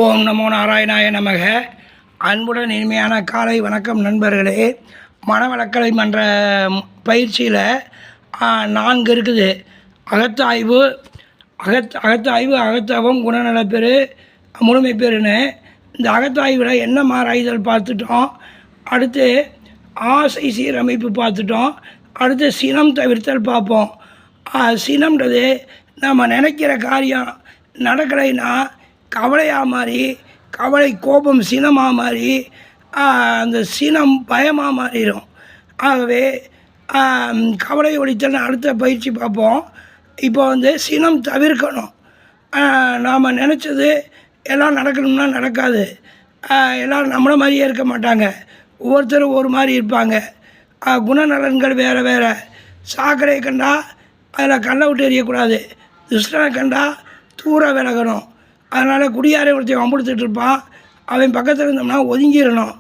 ஓம் நமோ நாராயணாய நமக. அன்புடன் இனிமையான காலை வணக்கம் நண்பர்களே. மனவளக்கலை மன்ற பயிற்சியில் 4 இருக்குது. அகத்தாய்வு, அகத்தவம், குணநலப்பெரு, முழுமைப்பெருன்னு. இந்த அகத்தாய்வில் என்ன ஆராய்தல் பார்த்துட்டோம். அடுத்து ஆசை சீரமைப்பு பார்த்துட்டோம். அடுத்து சினம் தவிர்த்தல் பார்ப்போம். சினம்ன்றது நம்ம நினைக்கிற காரியம் நடக்கலைன்னா கவலையாக மாறி, கவலை கோபம் சினமாக மாறி, அந்த சினம் பயமாக மாறிடும். ஆகவே கவலை ஒழித்தல் அடுத்த பயிற்சி பார்ப்போம். இப்போ சினம் தவிர்க்கணும். நாம் நினச்சது எல்லாம் நடக்கணும்னா நடக்காது. எல்லோரும் நம்மளை மாதிரியே இருக்க மாட்டாங்க. ஒவ்வொருத்தரும் ஒரு மாதிரி இருப்பாங்க. குணநலன்கள் வேறு வேறு. சாக்கடையை கண்டா அதில் கண்ணை விட்டு எறியக்கூடாது. துஷ்டனை கண்டா தூர விலகணும். அதனால் குடியாரை ஒருத்தர் வம்புடுத்துட்டு இருப்பான், அவன் பக்கத்தில் இருந்தோம்னா ஒதுங்கிடணும்.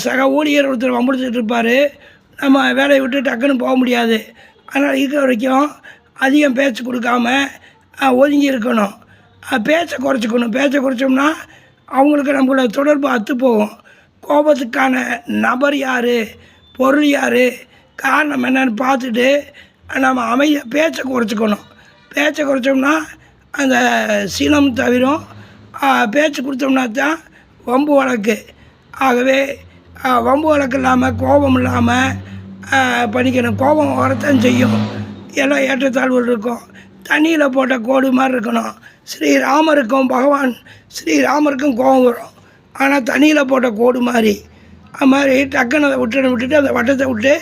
சக ஊழியர் ஒருத்தர் வம்புடுத்துட்டு இருப்பார், நம்ம வேலையை விட்டு டக்குன்னு போக முடியாது. அதனால் இருக்கிற வரைக்கும் அதிகம் பேச்சு கொடுக்காம ஒதுங்கி இருக்கணும். பேச்சை குறைச்சிக்கணும். பேச்சை குறைச்சோம்னா அவங்களுக்கு நம்மளோட தொடர்பு அத்து போகும். கோபத்துக்கான நபர் யார், பொருள் யார், காரணம் என்னன்னு பார்த்துட்டு நம்ம பேச்சை குறைச்சிக்கணும். பேச்சை குறைச்சோம்னா அந்த சினம் தவிரும். பேச்சு கொடுத்தோம்னா தான் வம்பு வழக்கு. ஆகவே வம்பு வழக்கு இல்லாமல், கோபம் இல்லாமல் பண்ணிக்கணும். கோபம் வரத்தான் செய்யும். எல்லாம் ஏற்றத்தாழ்வுகள் இருக்கும். தண்ணியில் போட்ட கோடு மாதிரி இருக்கணும். ஸ்ரீராமருக்கும் கோபம் வரும், ஆனால் தண்ணியில் போட்ட கோடு மாதிரி. அது மாதிரி டக்குன்னு அதை விட்டுட்டு அந்த வட்டத்தை விட்டு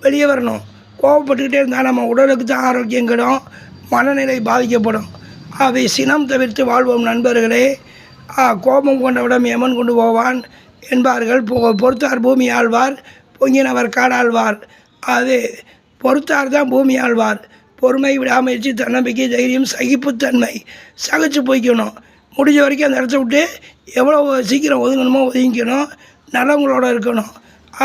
வெளியே வரணும். கோபப்பட்டுக்கிட்டே இருந்தால் நம்ம உடலுக்கு தான் ஆரோக்கியம் கெடும், மனநிலை பாதிக்கப்படும். அவை சினம் தவிர்த்து வாழ்வோம் நண்பர்களே. கோபம் கொண்டவிடம் எமன் கொண்டு போவான் என்பார்கள். பொறுத்தார் பூமி ஆழ்வார், பொங்கினவர் காடாழ்வார். அது பொறுத்தார் தான் பூமி ஆழ்வார். பொறுமை, விடாமுயற்சி, தன்னம்பிக்கை, தைரியம், சகிப்புத்தன்மை. சகிச்சு போய்க்கணும். முடிஞ்ச வரைக்கும் அந்த இடத்த விட்டு எவ்வளோ சீக்கிரம் ஒதுங்கணுமோ ஒதுங்கிக்கணும். நலங்களோடு இருக்கணும்.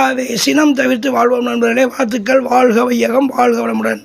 ஆகவே சினம் தவிர்த்து வாழ்வோம் நண்பர்களே. வாழ்த்துக்கள். வாழ்க வையகம், வாழ்க வளமுடன்.